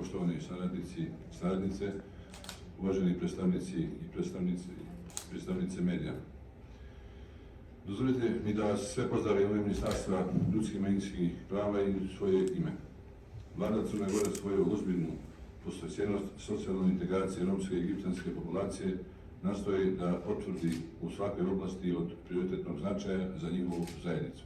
poštovani saradnici, saradnice, uvaženi predstavnici i predstavnice medija. Dozvolite mi da vas sve pozdravim u ime Ministarstva ljudskih i manjinskih prava i svoje ime. Vlada Crne Gore svoju ozbiljnu posvećenost socijalnoj integraciji romske i egipćanske populacije nastoji da potvrdi u svakoj oblasti od prioritetnog značaja za njihovu zajednicu.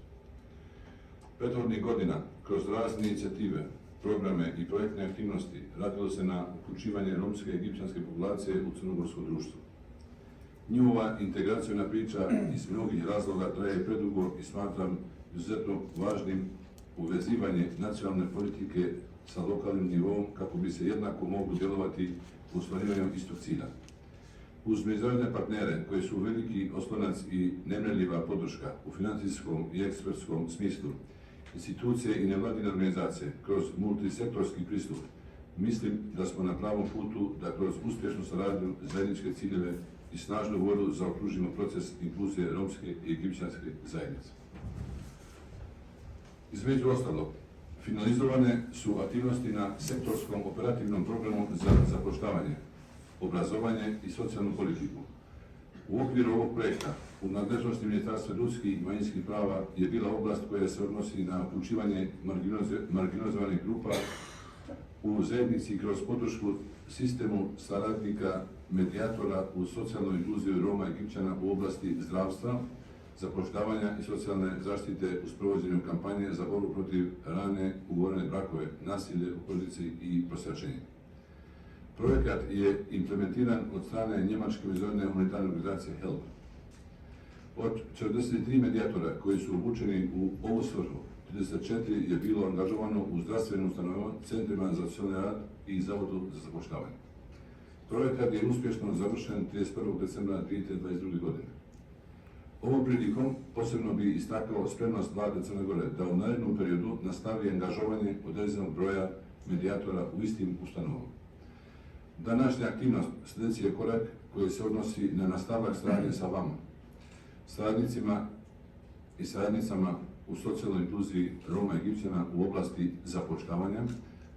Prethodnih godina, kroz razne inicijative, programe i projektne aktivnosti radilo se na uključivanje romske i egipćanske populacije u crnogorsko društvo. Njihova integracijona priča iz mnogih razloga traje predugo i smatram izuzetno važnim uvezivanje nacionalne politike sa lokalnim nivom kako bi se jednako moglo djelovati u ostvarivanju istog cilja. Uz međunarodne partnere koji su veliki oslonac i nemjerljiva podrška u financijskom i ekspertskom smislu, institucije i nevladine organizacije kroz multisektorski pristup, mislim da smo na pravom putu da kroz uspješnu saradnju, zajedničke ciljeve i snažnu volju zaokružimo proces inkluzije romske i egipćanske zajednice. Između ostalog, finalizovane su aktivnosti na sektorskom operativnom programu za zapošljavanje, obrazovanje i socijalnu politiku. U okviru ovog projekta u nadležnosti Ministarstva ljudskih i manjinskih prava je bila oblast koja se odnosi na uključivanje marginalizovanih grupa u zajednici kroz podršku sistemu saradnika medijatora u socijalnoj inkluziju Roma i Egipćana u oblasti zdravstva, zapošljavanja i socijalne zaštite u sprovođenju kampanje za borbu protiv rane, ugovorene brakove, nasilje u porodici i prosjačenje. Projekat je implementiran od strane njemačke međunarodne humanitarne organizacije HELP. Od 43 medijatora koji su obučeni u ovu svrhu, 34 je bilo angažovano u zdravstvenim ustanovama, centrima za socijalni rad i zavodu za zapošljavanje. Projekat je uspješno završen 31. decembra 2022. godine. Ovom prilikom posebno bi istakao spremnost Vlade Crne Gore da u narednom periodu nastavi angažovanje određenog broja medijatora u istim ustanovama. Današnja aktivnost sljedeći je korak koji se odnosi na nastavak saradnje sa vama, saradnicima i saradnicama u socijalnoj inkluziji Roma i Egipćana u oblasti zapošljavanja,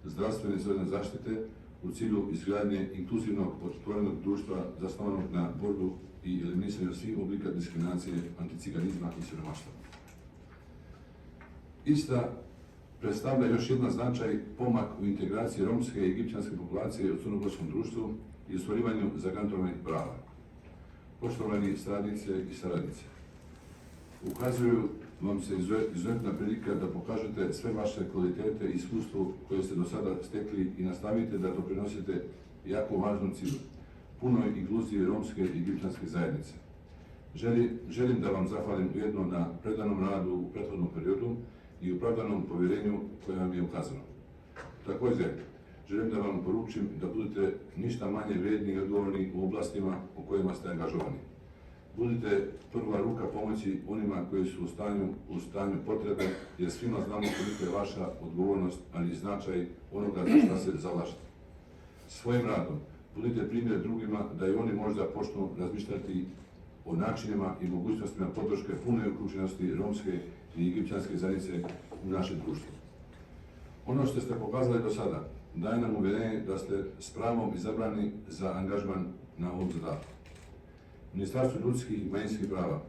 zdravstvene i socijalne zaštite u cilju izgradnje inkluzivnog otvorenog društva zasnovanog na borbu i eliminisanju svih oblika diskriminacije, anticiganizma i siromaštva. Ista predstavlja još jedan značaj pomak u integraciji romske i egipćanske populacije u crnogorskom društvu i ostvarivanju zagarantovanih prava. Poštovani saradnice i saradnice, ukazuju vam se izuzetna prilika da pokažete sve vaše kvalitete i iskustvo koje ste do sada stekli i nastavite da doprinosite jako važnom cilju, punoj inkluziji romske i egipćanske zajednice. Želim da vam zahvalim ujedno na predanom radu u prethodnom periodu i opravdanom povjerenju koje vam je ukazano. Također, želim da vam poručim da budete ništa manje vrijedni i odgovorni u oblastima u kojima ste angažovani. Budite prva ruka pomoći onima koji su u stanju potrebe, jer svima znamo koliko je vaša odgovornost, ali i značaj onoga za što se zalažete. Svojim radom budite primjer drugima da i oni možda počnu razmišljati o načinima i mogućnostima podrške pune uključenosti romske i egipćanske zajednice u našem društvu. Ono što ste pokazali do sada daje nam uvjerenje da ste s pravom izabrani za angažman na ovom zadatku. Ministarstvo ljudskih i manjinskih prava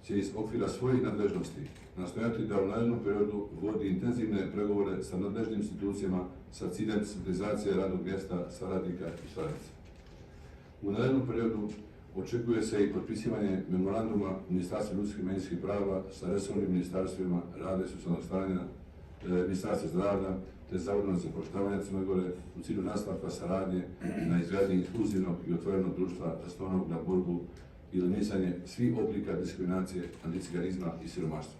će iz okvira svojih nadležnosti nastojati da u narednom periodu vodi intenzivne pregovore sa nadležnim institucijama sa ciljem stabilizacije radnog mjesta saradnika i saradnica. U narednom periodu očekuje se i potpisivanje memoranduma Ministarstva ljudskih i manjinskih prava sa resornim ministarstvima rada i socijalnog stanja, Ministarstva zdravlja te Zavodom za zapošljavanje Crne Gore u cilju nastavka saradnje na izgradnji inkluzivnog i otvorenog društva zasnovanog na borbu i eliminisanje svih oblika diskriminacije, anticiganizma i siromaštva.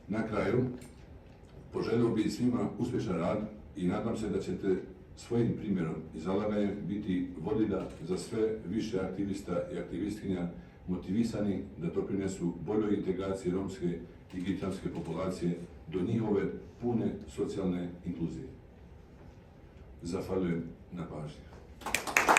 Na kraju, poželio bih svima uspješan rad i nadam se da ćete svojim primjerom i zalaganjem biti vodilja za sve više aktivista i aktivistkinja motivisani da doprinesu boljoj integraciji romske i egipćanske populacije do njihove pune socijalne inkluzije. Zahvaljujem na pažnji.